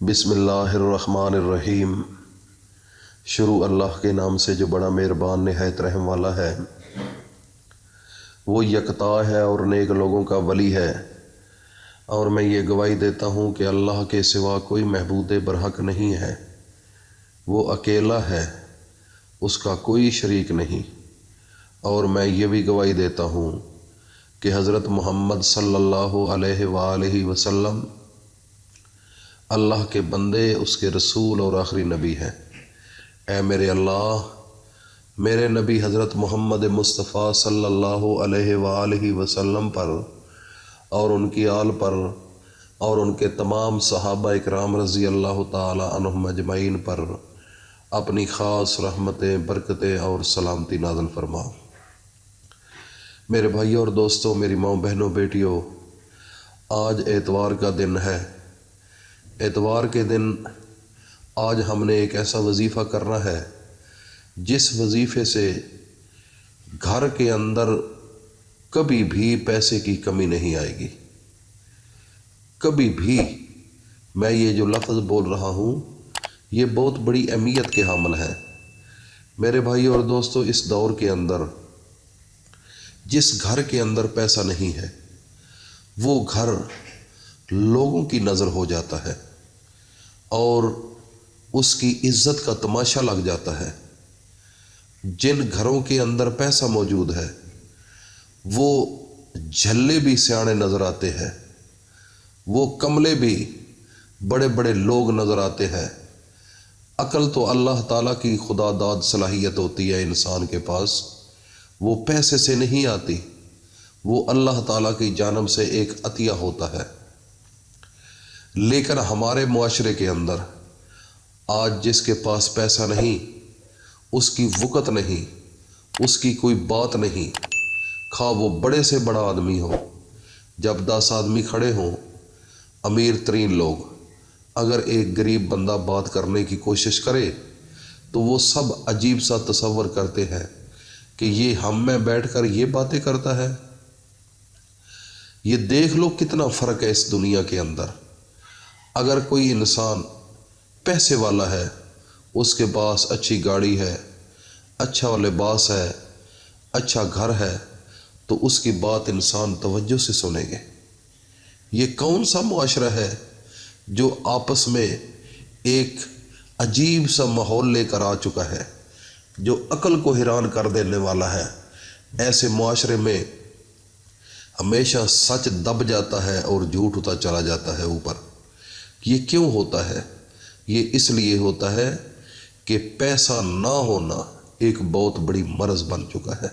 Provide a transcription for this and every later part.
بسم اللہ الرحمن الرحیم۔ شروع اللہ کے نام سے جو بڑا مہربان نہایت رحم والا ہے۔ وہ یکتا ہے اور نیک لوگوں کا ولی ہے، اور میں یہ گواہی دیتا ہوں کہ اللہ کے سوا کوئی معبود برحق نہیں ہے۔ وہ اکیلا ہے، اس کا کوئی شریک نہیں۔ اور میں یہ بھی گواہی دیتا ہوں کہ حضرت محمد صلی اللہ علیہ وآلہ وسلم اللہ کے بندے، اس کے رسول اور آخری نبی ہیں۔ اے میرے اللہ، میرے نبی حضرت محمد مصطفیٰ صلی اللہ علیہ وآلہ وسلم پر اور ان کی آل پر اور ان کے تمام صحابہ اکرام رضی اللہ تعالی عنہم اجمعین پر اپنی خاص رحمتیں، برکتیں اور سلامتی نازل فرما۔ میرے بھائیوں اور دوستوں، میری ماں، بہنوں، بیٹیوں، آج اتوار کا دن ہے۔ اتوار کے دن آج ہم نے ایک ایسا وظیفہ کرنا ہے جس وظیفے سے گھر کے اندر کبھی بھی پیسے کی کمی نہیں آئے گی۔ کبھی بھی، میں یہ جو لفظ بول رہا ہوں یہ بہت بڑی اہمیت کے حامل ہے۔ میرے بھائی اور دوستو، اس دور کے اندر جس گھر کے اندر پیسہ نہیں ہے وہ گھر لوگوں کی نظر ہو جاتا ہے اور اس کی عزت کا تماشا لگ جاتا ہے۔ جن گھروں کے اندر پیسہ موجود ہے وہ جھلے بھی سیانے نظر آتے ہیں، وہ کملے بھی بڑے بڑے لوگ نظر آتے ہیں۔ عقل تو اللہ تعالیٰ کی خدا داد صلاحیت ہوتی ہے انسان کے پاس، وہ پیسے سے نہیں آتی، وہ اللہ تعالیٰ کی جانب سے ایک عطیہ ہوتا ہے۔ لیکن ہمارے معاشرے کے اندر آج جس کے پاس پیسہ نہیں، اس کی وقت نہیں، اس کی کوئی بات نہیں، خواہ وہ بڑے سے بڑا آدمی ہو۔ جب 10 آدمی کھڑے ہوں، امیر ترین لوگ، اگر ایک غریب بندہ بات کرنے کی کوشش کرے تو وہ سب عجیب سا تصور کرتے ہیں کہ یہ ہم میں بیٹھ کر یہ باتیں کرتا ہے۔ یہ دیکھ لو کتنا فرق ہے اس دنیا کے اندر۔ اگر کوئی انسان پیسے والا ہے، اس کے پاس اچھی گاڑی ہے، اچھا لباس ہے، اچھا گھر ہے، تو اس کی بات انسان توجہ سے سنیں گے۔ یہ کون سا معاشرہ ہے جو آپس میں ایک عجیب سا ماحول لے کر آ چکا ہے، جو عقل کو حیران کر دینے والا ہے۔ ایسے معاشرے میں ہمیشہ سچ دب جاتا ہے اور جھوٹ ہوتا چلا جاتا ہے اوپر۔ یہ کیوں ہوتا ہے؟ یہ اس لیے ہوتا ہے کہ پیسہ نہ ہونا ایک بہت بڑی مرض بن چکا ہے۔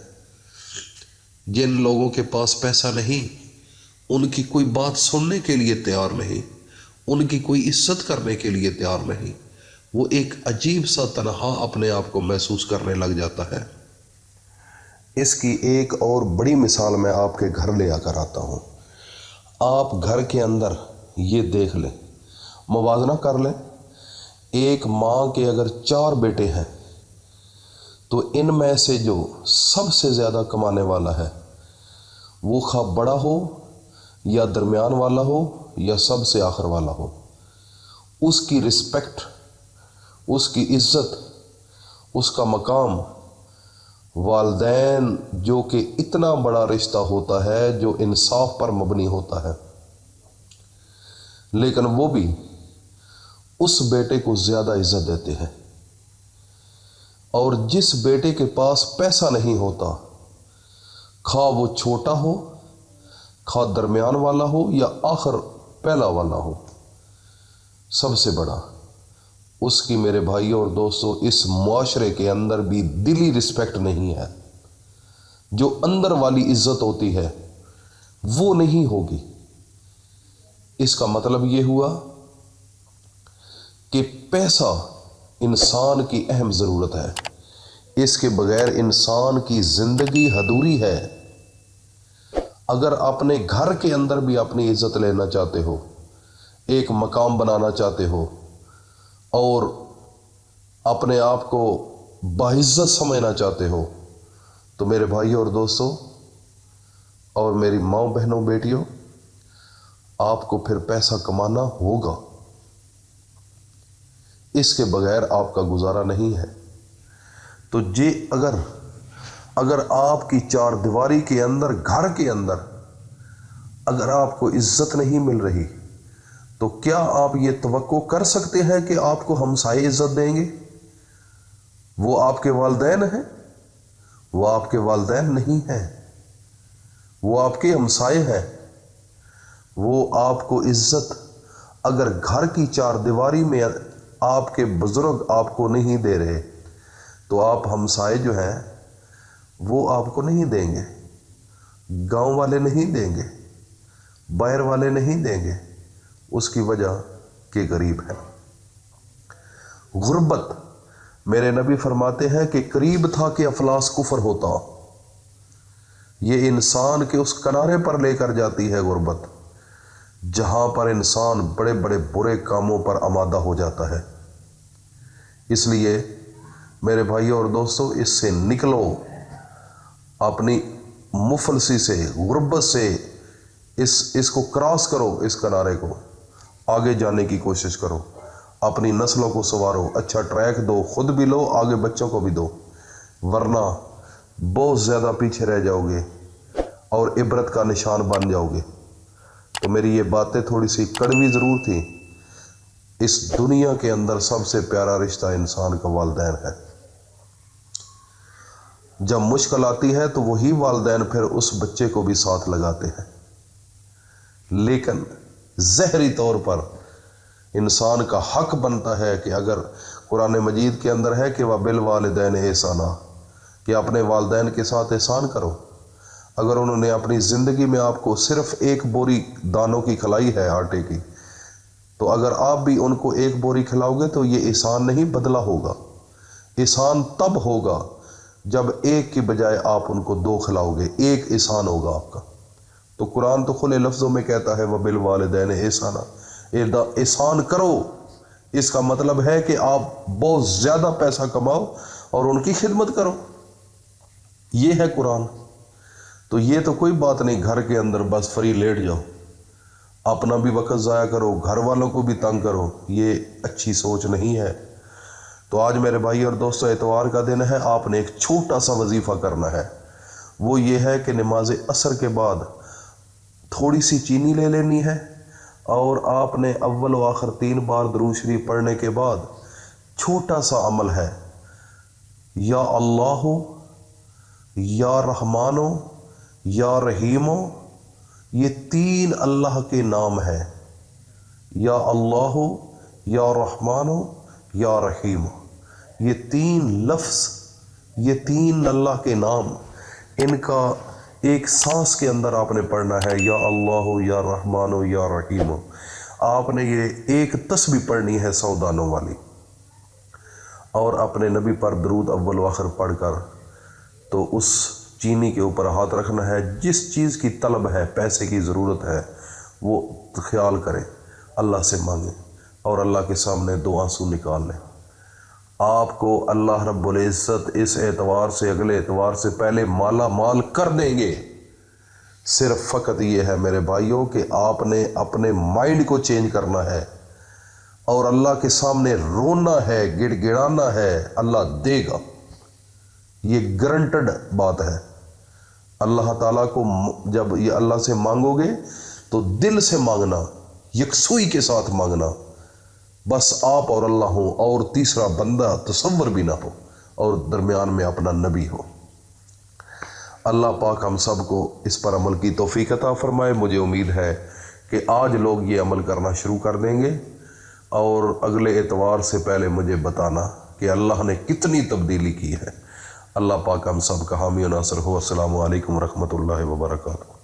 جن لوگوں کے پاس پیسہ نہیں، ان کی کوئی بات سننے کے لیے تیار نہیں، ان کی کوئی عزت کرنے کے لیے تیار نہیں، وہ ایک عجیب سا تنہا اپنے آپ کو محسوس کرنے لگ جاتا ہے۔ اس کی ایک اور بڑی مثال میں آپ کے گھر لے آ کر آتا ہوں۔ آپ گھر کے اندر یہ دیکھ لیں، موازنہ کر لیں، ایک ماں کے اگر 4 بیٹے ہیں تو ان میں سے جو سب سے زیادہ کمانے والا ہے وہ خواہ بڑا ہو یا درمیان والا ہو یا سب سے آخر والا ہو، اس کی رسپیکٹ، اس کی عزت، اس کا مقام والدین، جو کہ اتنا بڑا رشتہ ہوتا ہے جو انصاف پر مبنی ہوتا ہے، لیکن وہ بھی اس بیٹے کو زیادہ عزت دیتے ہیں۔ اور جس بیٹے کے پاس پیسہ نہیں ہوتا، خواہ وہ چھوٹا ہو، خواہ درمیان والا ہو یا آخر پہلا والا ہو، سب سے بڑا، اس کی میرے بھائیوں اور دوستوں اس معاشرے کے اندر بھی دلی رسپیکٹ نہیں ہے۔ جو اندر والی عزت ہوتی ہے وہ نہیں ہوگی۔ اس کا مطلب یہ ہوا کہ پیسہ انسان کی اہم ضرورت ہے، اس کے بغیر انسان کی زندگی ادھوری ہے۔ اگر اپنے گھر کے اندر بھی اپنی عزت لینا چاہتے ہو، ایک مقام بنانا چاہتے ہو اور اپنے آپ کو باعزت سمجھنا چاہتے ہو، تو میرے بھائیوں اور دوستوں اور میری ماں، بہنوں، بیٹیوں، آپ کو پھر پیسہ کمانا ہوگا۔ اس کے بغیر آپ کا گزارا نہیں ہے۔ تو اگر آپ کی چار دیواری کے اندر، گھر کے اندر اگر آپ کو عزت نہیں مل رہی، تو کیا آپ یہ توقع کر سکتے ہیں کہ آپ کو ہمسائے عزت دیں گے؟ وہ آپ کے والدین ہیں؟ وہ آپ کے والدین نہیں ہیں، وہ آپ کے ہمسائے ہیں۔ وہ آپ کو عزت اگر گھر کی چار دیواری میں آپ کے بزرگ آپ کو نہیں دے رہے، تو آپ ہمسائے جو ہیں وہ آپ کو نہیں دیں گے، گاؤں والے نہیں دیں گے، باہر والے نہیں دیں گے۔ اس کی وجہ کہ غریب ہے۔ غربت، میرے نبی فرماتے ہیں کہ قریب تھا کہ افلاس کفر ہوتا۔ یہ انسان کے اس کنارے پر لے کر جاتی ہے غربت، جہاں پر انسان بڑے بڑے برے کاموں پر آمادہ ہو جاتا ہے۔ اس لیے میرے بھائیوں اور دوستوں، اس سے نکلو، اپنی مفلسی سے، غربت سے اس کو کراس کرو، اس کنارے کو آگے جانے کی کوشش کرو، اپنی نسلوں کو سنوارو، اچھا ٹریک دو، خود بھی لو، آگے بچوں کو بھی دو، ورنہ بہت زیادہ پیچھے رہ جاؤ گے اور عبرت کا نشان بن جاؤ گے۔ تو میری یہ باتیں تھوڑی سی کڑوی ضرور تھیں۔ اس دنیا کے اندر سب سے پیارا رشتہ انسان کا والدین ہے۔ جب مشکل آتی ہے تو وہی والدین پھر اس بچے کو بھی ساتھ لگاتے ہیں، لیکن ظاہری طور پر انسان کا حق بنتا ہے کہ اگر قرآن مجید کے اندر ہے کہ وَبِالْوَالِدَيْنِ احسانا، کہ اپنے والدین کے ساتھ احسان کرو۔ اگر انہوں نے اپنی زندگی میں آپ کو صرف ایک بوری دانوں کی کھلائی ہے، آٹے کی، تو اگر آپ بھی ان کو ایک بوری کھلاؤ گے تو یہ احسان نہیں، بدلہ ہوگا۔ احسان تب ہوگا جب ایک کی بجائے آپ ان کو دو کھلاؤ گے، ایک احسان ہوگا آپ کا۔ تو قرآن تو کھلے لفظوں میں کہتا ہے وَبِالْوَالِدَيْنِ احسانا، احسان کرو۔ اس کا مطلب ہے کہ آپ بہت زیادہ پیسہ کماؤ اور ان کی خدمت کرو، یہ ہے قرآن۔ تو یہ تو کوئی بات نہیں گھر کے اندر بس فری لیٹ جاؤ، اپنا بھی وقت ضائع کرو، گھر والوں کو بھی تنگ کرو، یہ اچھی سوچ نہیں ہے۔ تو آج میرے بھائی اور دوستو اتوار کا دن ہے، آپ نے ایک چھوٹا سا وظیفہ کرنا ہے۔ وہ یہ ہے کہ نماز عصر کے بعد تھوڑی سی چینی لے لینی ہے، اور آپ نے اول و آخر 3 بار درود شریف پڑھنے کے بعد چھوٹا سا عمل ہے، یا اللہ، یا رحمانو، یا رحیمو، یہ 3 اللہ کے نام ہیں، یا اللہ، یا رحمانو، یا رحیمو، یہ 3 لفظ، یہ 3 اللہ کے نام، ان کا ایک سانس کے اندر آپ نے پڑھنا ہے، یا اللہ، یا رحمانو، یا رحیمو۔ آپ نے یہ ایک تسبیح پڑھنی ہے 100 دانوں والی، اور اپنے نبی پر درود اول و آخر پڑھ کر تو اس چینی کے اوپر ہاتھ رکھنا ہے۔ جس چیز کی طلب ہے، پیسے کی ضرورت ہے، وہ خیال کریں، اللہ سے مانگیں، اور اللہ کے سامنے 2 آنسو نکال لیں۔ آپ کو اللہ رب العزت اس اعتبار سے اگلے اعتبار سے پہلے مالا مال کر دیں گے۔ صرف فقط یہ ہے میرے بھائیوں کہ آپ نے اپنے مائنڈ کو چینج کرنا ہے، اور اللہ کے سامنے رونا ہے، گڑ گڑانا ہے، اللہ دے گا، یہ گارنٹڈ بات ہے۔ اللہ تعالیٰ کو جب یہ اللہ سے مانگو گے تو دل سے مانگنا، یکسوئی کے ساتھ مانگنا، بس آپ اور اللہ ہو، اور تیسرا بندہ تصور بھی نہ ہو، اور درمیان میں اپنا نبی ہو۔ اللہ پاک ہم سب کو اس پر عمل کی توفیق عطا فرمائے۔ مجھے امید ہے کہ آج لوگ یہ عمل کرنا شروع کر دیں گے، اور اگلے اتوار سے پہلے مجھے بتانا کہ اللہ نے کتنی تبدیلی کی ہے۔ اللہ پاک ہم سب کا حامی و ناصر ہو۔ السلام علیکم ورحمۃ اللہ وبرکاتہ۔